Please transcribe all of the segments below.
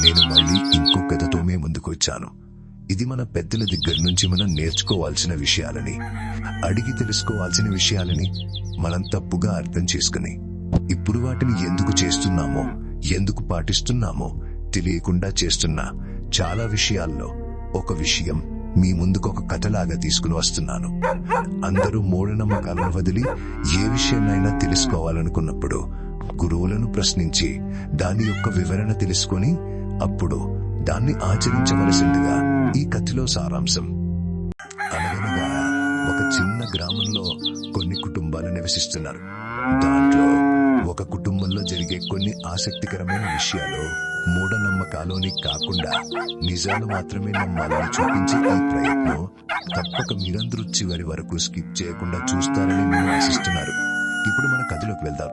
నేను మళ్ళీ ఇంకో కథతో మే ముందుకు వచ్చాను. ఇది మన పెద్దల దగ్గర నుంచి మనం నేర్చుకోవాల్సిన విషయాలని, అడిగి తెలుసుకోవాల్సిన విషయాలని మనం తప్పుగా అర్థం చేసుకుని ఇప్పుడు వాటిని ఎందుకు చేస్తున్నామో, ఎందుకు పాటిస్తున్నామో తెలియకుండా చేస్తున్న చాలా విషయాల్లో ఒక విషయం మీ ముందుకు ఒక కథలాగా తీసుకుని వస్తున్నాను. అందరూ మూఢనమ్మకాలను వదిలి ఏ విషయాన్నైనా తెలుసుకోవాలనుకున్నప్పుడు గురువులను ప్రశ్నించి దాని యొక్క వివరణ తెలుసుకొని అప్పుడు దాన్ని ఆచరించవలసిందిగా ఈ కథలో సారాంశం. అనగనగా ఒక చిన్న గ్రామంలో కొన్ని కుటుంబాలు నివసిస్తున్నారు. దాంట్లో ఒక కుటుంబంలో జరిగే కొన్ని ఆసక్తికరమైన విషయాలు మూఢనమ్మకాలోని కాకుండా నిజాలు మాత్రమే నమ్మాలని చూపించే ఈ ప్రయత్నం తప్పక మీరందరూ చివరి వరకు స్కిప్ చేయకుండా చూస్తారని నేను ఆశిస్తున్నారు. ఇప్పుడు మన కథలోకి వెళ్దాం.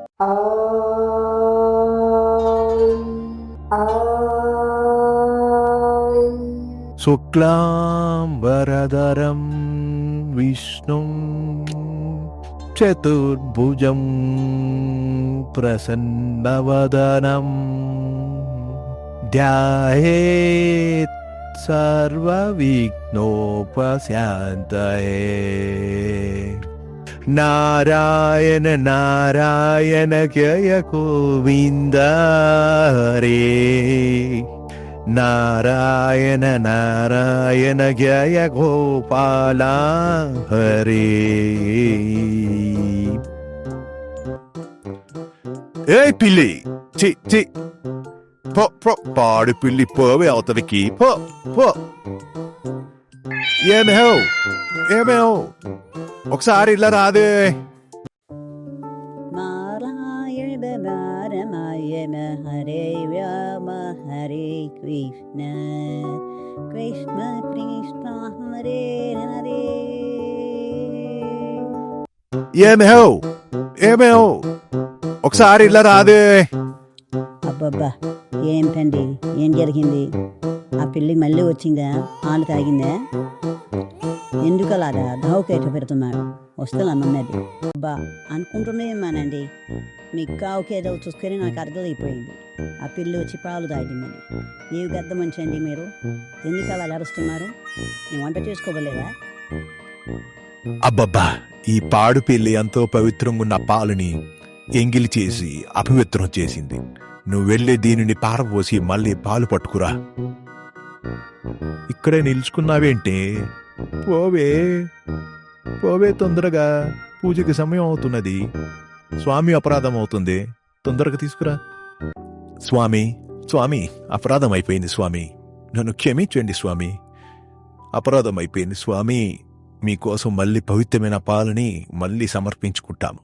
శుక్లాంబరధరం విష్ణుం చతుర్భుజం ప్రసన్నవదనం ధ్యాయేత్ సర్వవిఘ్నోపశాంతయే. నారాయణ నారాయణ జయ గోవింద హరే, నారాయణ నారాయణ జయ గోపాల హరే. ఏయ్ పిల్లి, చి చి పో పో, పాడు పిల్లి పోవే అవతలికి పో పో. ఏమేవ్ ఒకసారి ఇలా రాదే. నారాయణ నారాయణ హరే రామ హరే కృష్ణ కృష్ణ కృష్ణ హరే హరే. ఏమేవ్ ఒకసారి ఇలా రాదే. అబ్బబ్బా, ఏంటండి, ఏం జరిగింది? ఆ పిల్లి మళ్ళీ వచ్చిందా? పాలు తాగిందా? ఎందుకు అలాగా దావుకేట పెడుతున్నాడు? వస్తున్నానన్నది. అబ్బా, అనుకుంటున్నామేమానండి, మీకు కావుకేదో చూసుకొని నాకు అర్థమైపోయింది. ఆ పిల్లి వచ్చి పాలు తాగిందని. ఏవి గద్ద మంచండి మీరు, ఎందుకు అలా అరుస్తున్నారు? నేను వంట చేసుకోవలేదా? అబ్బబ్బా, ఈ పాడు పిల్లి ఎంతో పవిత్రంగా ఉన్న పాలని ఎంగిలి చేసి అపవిత్రం చేసింది. నువ్వు వెళ్ళి దీనిని పారపోసి మళ్ళీ పాలు పట్టుకురా. ఇక్కడే నిలుచుకున్నావేంటే? పోవే పోవే, తొందరగా, పూజకి సమయం అవుతున్నది. స్వామి అపరాధం అవుతుంది, తొందరగా తీసుకురా. స్వామి స్వామి, అపరాధం అయిపోయింది స్వామి, నన్ను క్షమించండి స్వామి, అపరాధం అయిపోయింది స్వామి. మీకోసం మళ్ళీ పవిత్రమైన పాలని మళ్ళీ సమర్పించుకుంటాము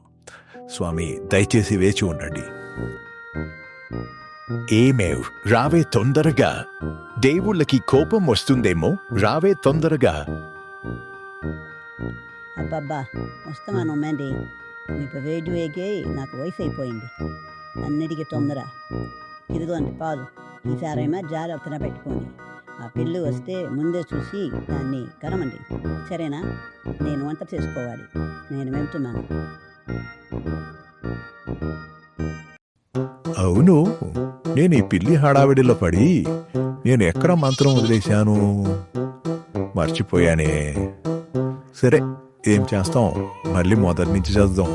స్వామి, దయచేసి వేచి ఉండండి. ఏమేవ్, రావే తొందరగా, దేవుళ్ళకి కోపం వస్తుందేమో, రావే తొందరగా. అబ్బబ్బా, వస్తాను మండి. మీకు రేడియోకి నాకు వైఫ్ అయిపోయింది, అన్నిటికీ తొందర. ఇదిగోండి పాలు, ఈసారేమో జాగ్రత్తన పెట్టుకోండి. ఆ పిల్లి వస్తే ముందే చూసి దాన్ని కరమండి, సరేనా? నేను వంట చేసుకోవాలి, నేను వెళ్తున్నాను. అవును, నేను ఈ పిల్లి హడావిడిలో పడి నేను ఎక్కడ మంత్రం వదిలేశాను, మర్చిపోయానే. సరే, ఏం చేస్తాం, మళ్ళీ మొదటి నుంచి చేద్దాం.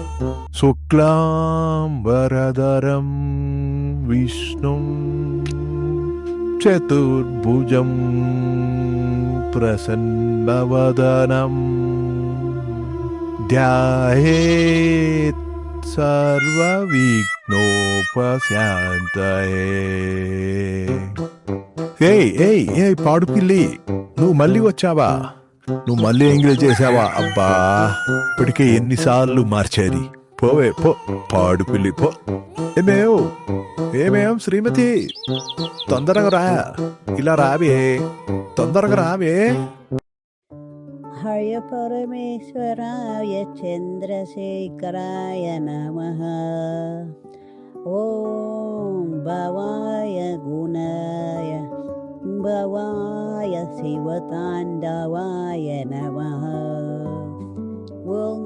శుక్లాంబరధరం విష్ణుం చతుర్భుజం ప్రసన్నవదనం ధ్యాయేత్ సర్వవిఘ్నోపశాంతయే. ఏయ్ పాడు పిల్లి, నువ్వు మళ్ళీ వచ్చావా? నువ్వు మళ్ళీ ఎంగిల్ చేసావా? అబ్బా, ఇప్పటికే ఎన్నిసార్లు మార్చేది. పోవే పో, పాడు పిల్లి పో. ఏమేం శ్రీమతి, తొందరగా రా, ఇలా రావే, తొందరగా రావే. హయ పరమేశ్వరాయ చంద్రశేఖరాయ నమః. ఓం భవాయ గుణాయ భవాయ శివతాండవాయ నమః. ఓం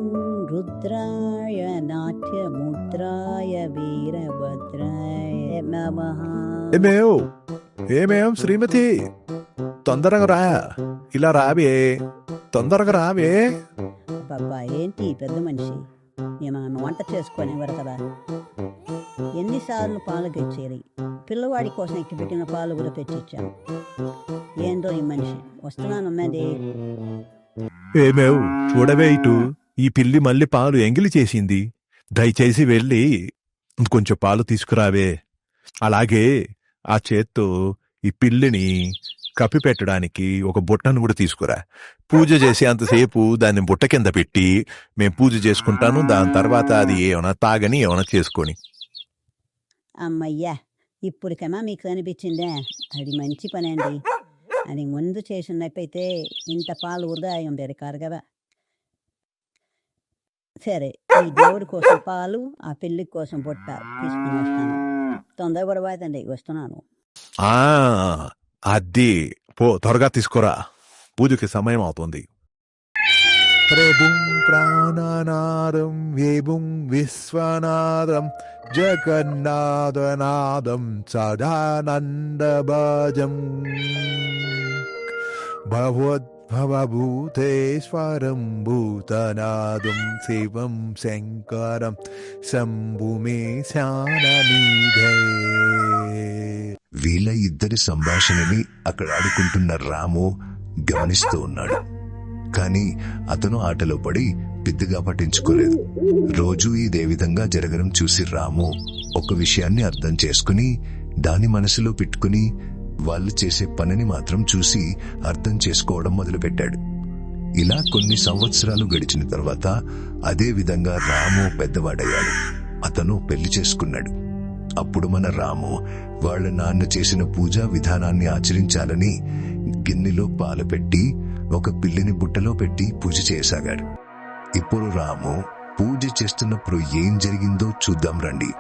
రుద్రాయ నాట్యముద్రాయ వీరభద్రాయ నమః. ఏమేం శ్రీమతి, తొందరగా రా, ఇలా రావే, తొందరగా రావే. అబ్బబ్బా ఏంటి ఈ పెద్ద మనిషి, ఏమన్నా వంట చేసుకొనివ్వరు కదా. ఎన్నిసార్లు పాలు తెచ్చేది, పిల్లవాడి కోసం ఎక్కిపెట్టిన పాలు కూడా తెచ్చిచ్చాను. ఏందో ఈ మనిషి. వస్తున్నాను అమ్మేది. ఏమేవ్ చూడవే ఇటు, ఈ పిల్లి మళ్ళీ పాలు ఎంగిలి చేసింది. దయచేసి వెళ్ళి కొంచెం పాలు తీసుకురావే. అలాగే ఆ చేత్తో ఈ పిల్లిని కప్పి పెట్టడానికి ఒక బుట్టను కూడా తీసుకురా. పూజ చేసి అంతసేపు దాన్ని బుట్ట కింద పెట్టి మేము పూజ చేసుకుంటాను. దాని తర్వాత అది ఏమైనా తాగని ఏమైనా చేసుకొని. అమ్మయ్యా, ఇప్పటికైనా మీకు అనిపించిందే, అది మంచి పని అండి. అది ముందు చేసినట్టయితే ఇంత పాలు వృధా అయి ఉండేది కాదు కదా. సరే, ఈ దేవుడి కోసం పాలు, ఆ పెళ్లి కోసం బుట్ట తీసుకుని వస్తాను. తొందరపడబాదండి, వస్తున్నాను. ఆ అది పో, త్వరగా తీసుకురా, పూజకి సమయం అవుతుంది. ప్రభుం ప్రాణనాదం వేబుం విశ్వనాదం జగన్నాథనాదం సదానందభజం భవద్భవభూతేశ్వరం భూతనాదం శివం శంకరం శంభుమే శానమీధే. వీళ్ళ ఇద్దరి సంభాషణని అక్కడ ఆడుకుంటున్న రాము గమనిస్తూ ఉన్నాడు. కానీ అతను ఆటలో పడి పెద్దగా పట్టించుకోలేదు. రోజూ ఇదే విధంగా జరగడం చూసి రాము ఒక విషయాన్ని అర్థం చేసుకుని దాని మనసులో పెట్టుకుని వాళ్ళు చేసే పనిని మాత్రం చూసి అర్థం చేసుకోవడం మొదలుపెట్టాడు. ఇలా కొన్ని సంవత్సరాలు గడిచిన తర్వాత అదే విధంగా రాము పెద్దవాడయ్యాడు. అతను పెళ్లి చేసుకున్నాడు. అప్పుడు మన రాము వాళ్ళ నాన్న చేసిన పూజా విధానాన్ని ఆచరించాలని గిన్నెలో పాలు పెట్టి ఒక పిల్లిని బుట్టలో పెట్టి పూజ చేయసాగాడు. ఇప్పుడు రాము పూజ చేస్తున్నప్పుడు ఏం జరిగిందో చూద్దాం రండి.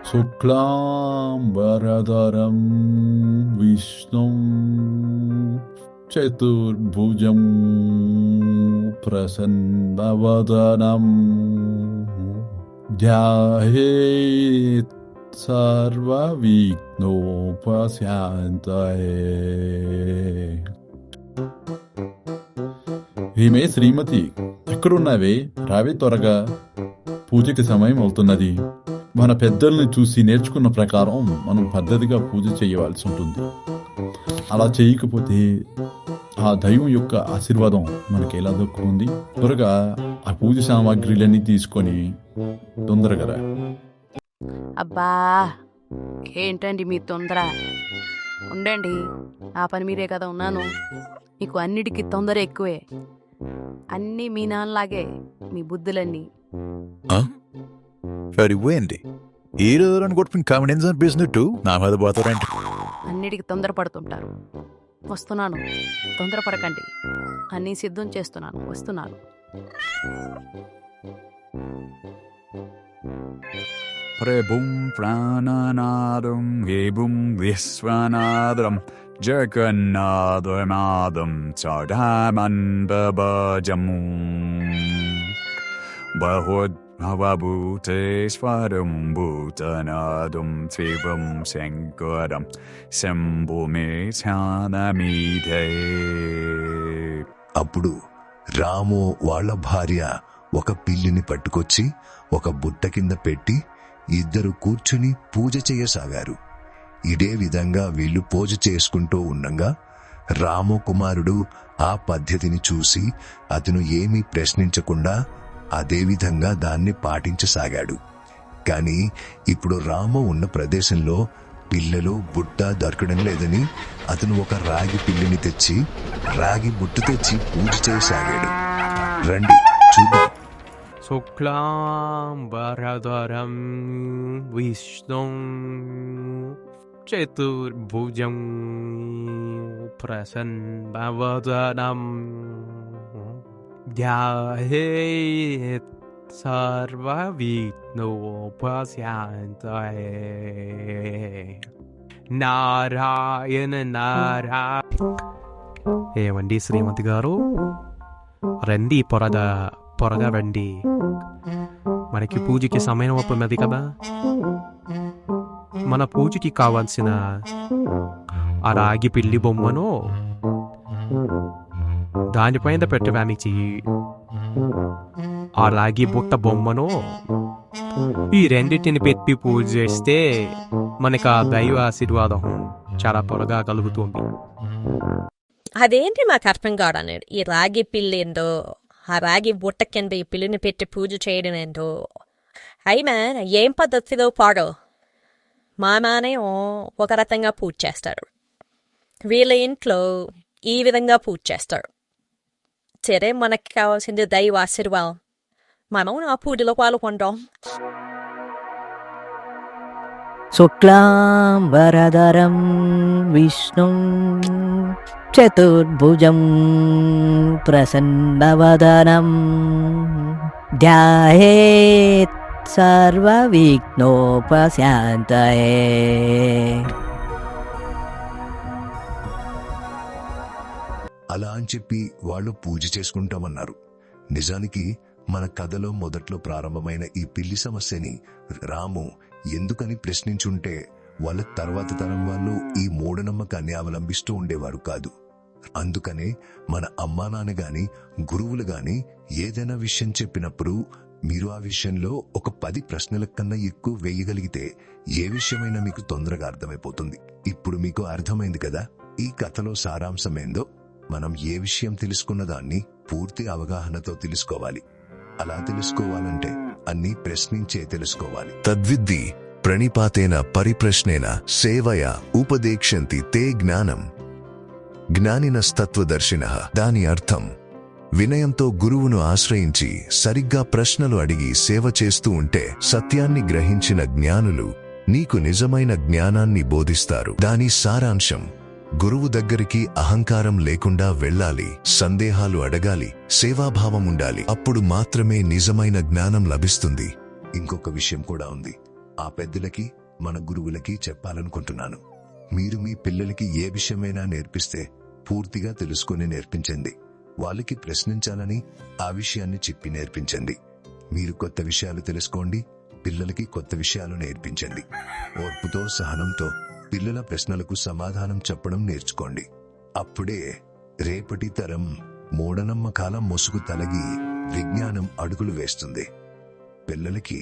శుక్లాంబరధరం విష్ణుం చతుర్భుజం ప్రసన్నవదనం ధ్యాయేత్ సర్వవిఘ్నోపశాంతయే. ఏమే శ్రీమతి, ఎక్కడున్నావే? రావే త్వరగా, పూజకి సమయం అవుతున్నది. మన పెద్దల్ని చూసి నేర్చుకున్న ప్రకారం మనం పద్ధతిగా పూజ చేయవలసి ఉంటుంది. అలా చేయకపోతే ఆ దైవం యొక్క ఆశీర్వాదం మనకి ఎలా దక్కుతుంది? త్వరగా ఆ పూజ సామాగ్రిలన్నీ తీసుకొని తొందరగా రా. అబ్బా ఏంటండి మీ తొందర? ఉండండి, ఆ పని మీరే కదా ఉన్నాను. మీకు అన్నిటికీ తొందర ఎక్కువే. అన్నీ మీ నాన్నలాగే మీ బుద్ధులన్నీ. సరిపోయింది, ఈ రోజు కొట్టుకుని కామెడీ అనిపిస్తున్నట్టు నా మీద పోతారంటే. అన్నిటికీ తొందరపడుతుంటారు. వస్తున్నాను, తొందరపడకండి. అన్నీ సిద్ధం చేస్తున్నాను, వస్తున్నాను. ప్రభుం ప్రాణనాదం వేబుం విశ్వనాదం జగన్నాథనాదం సదానందభజం బహుద్భవభూతేశ్వరం భూతనాదం శివం శంకరం శంభుమే శానమీధే. అప్పుడు రాము వాళ్ళ భార్య ఒక పిల్లిని పట్టుకొచ్చి ఒక బుట్ట కింద పెట్టి ఇద్దరు కూర్చుని పూజ చేయసాగారు. ఇదే విధంగా వీళ్ళు పూజ చేసుకుంటూ ఉండగా రాము కుమారుడు ఆ పద్ధతిని చూసి అతను ఏమీ ప్రశ్నించకుండా అదే విధంగా దాన్ని పాటించసాగాడు. కానీ ఇప్పుడు రాము ఉన్న ప్రదేశంలో పిల్లలు బుట్ట దొరకడం లేదని అతను ఒక రాగి పిల్లిని తెచ్చి రాగి బుట్ట తెచ్చి పూజ చేయసాగాడు. రండి చూద్దాం. శుక్లాంబరధరం విష్ణుం చతుర్భుజం ప్రసన్నవదనం ధ్యాయేత్ సర్వవిఘ్నోపశాంతయే. నారాయణ నారాయణ. ఏమండి శ్రీమతి గారు, రండి, పొరగా రండి. మనకి పూజకి సమయం అవుతున్నది కదా. మన పూజకి కావాల్సిన ఆ రాగి పిల్లి బొమ్మను దానిపైన పెట్టడానికి ఆ రాగి బుట్ట బొమ్మను ఈ రెండింటిని పెట్టి పూజ చేస్తే మనకు ఆ దైవ ఆశీర్వాదం చాలా త్వరగా కలుగుతుంది. అదేంటి మాకు అర్థం కావడం ఈ రాగి పిల్లి ఏందో, ఆ రాగి బుట్ట కింద ఈ పిల్లిని పెట్టి పూజ చేయడం ఏందో. అయినా ఏం పద్ధతిలో పాడో మా మానే ఒక రకంగా పూజ చేస్తారు, వీళ్ళ ఇంట్లో ఈ విధంగా పూజ చేస్తారు. సరే, మనకి కావాల్సింది దైవ ఆశీర్వాదం, మనం ఆ పూజలో పాల్గొంటాం. శుక్లాంబరధరం విష్ణుం చతుర్భుజం ప్రసన్నవదనం ధ్యాయేత్ సర్వవిఘ్నోపశాంతయే. అలా అని చెప్పి వాళ్ళు పూజ చేసుకుంటామన్నారు. నిజానికి మన కథలో మొదట్లో ప్రారంభమైన ఈ పిల్లి సమస్యని రాము ఎందుకని ప్రశ్నించుంటే వాళ్ళ తర్వాత తరం వాళ్ళు ఈ మూఢనమ్మకాన్ని అవలంబిస్తూ ఉండేవారు కాదు. అందుకనే మన అమ్మా నాన్న గాని గురువులు గాని ఏదైనా విషయం చెప్పినప్పుడు మీరు ఆ విషయంలో ఒక 10 ప్రశ్నల కన్నా ఎక్కువ వేయగలిగితే ఏ విషయమైనా మీకు తొందరగా అర్థమైపోతుంది. ఇప్పుడు మీకు అర్థమైంది కదా ఈ కథలో సారాంశమేందో. మనం ఏ విషయం తెలుసుకున్న దాన్ని పూర్తి అవగాహనతో తెలుసుకోవాలి. అలా తెలుసుకోవాలంటే అన్నీ ప్రశ్నించే తెలుసుకోవాలి. తద్విద్ధి ప్రణిపాతేన పరిప్రశ్నేన సేవయ ఉపదేక్షంతి తే జ్ఞానం జ్ఞానినస్తత్వదర్శినః. దాని అర్థం వినయంతో గురువును ఆశ్రయించి సరిగ్గా ప్రశ్నలు అడిగి సేవ చేస్తూ ఉంటే సత్యాన్ని గ్రహించిన జ్ఞానులు నీకు నిజమైన జ్ఞానాన్ని బోధిస్తారు. దాని సారాంశం గురువు దగ్గరికి అహంకారం లేకుండా వెళ్ళాలి, సందేహాలు అడగాలి, సేవాభావం ఉండాలి. అప్పుడు మాత్రమే నిజమైన జ్ఞానం లభిస్తుంది. ఇంకొక విషయం కూడా ఉంది. ఆ పెద్దలకి మన గురువులకి చెప్పాలనుకుంటున్నాను. మీరు మీ పిల్లలకి ఏ విషయమైనా నేర్పిస్తే పూర్తిగా తెలుసుకుని నేర్పించండి. వాళ్ళకి ప్రశ్నించాలని ఆ విషయాన్ని చెప్పి నేర్పించండి. మీరు కొత్త విషయాలు తెలుసుకోండి, పిల్లలకి కొత్త విషయాలు నేర్పించండి. ఓర్పుతో సహనంతో పిల్లల ప్రశ్నలకు సమాధానం చెప్పడం నేర్చుకోండి. అప్పుడే రేపటి తరం మూఢనమ్మకాల ముసుగు తొలగి విజ్ఞానం అడుగులు వేస్తుంది. పిల్లలకి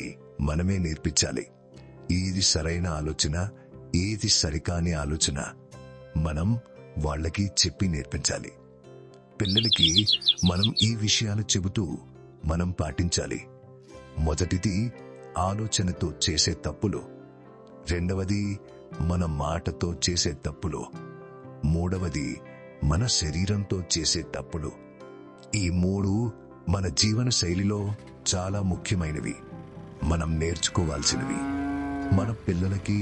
మనమే నేర్పించాలి. ఏది సరైన ఆలోచన, ఏది సరికాని ఆలోచన మనం వాళ్ళకి చెప్పి నేర్పించాలి. పిల్లలకి మనం ఈ విషయాలు చెబుతూ మనం పాటించాలి. మొదటిది ఆలోచనతో చేసే తప్పులు, రెండవది మన మాటతో చేసే తప్పులు, మూడవది మన శరీరంతో చేసే తప్పులు. ఈ 3 మన జీవన శైలిలో చాలా ముఖ్యమైనవి. మనం నేర్చుకోవాల్సినవి, మన పిల్లలకి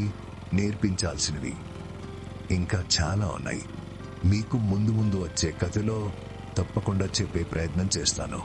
నేర్పించాల్సినవి ఇంకా చాలా ఉన్నాయి. మీకు ముందు వచ్చే కథలో తప్పకుండా చెప్పే ప్రయత్నం చేస్తాను.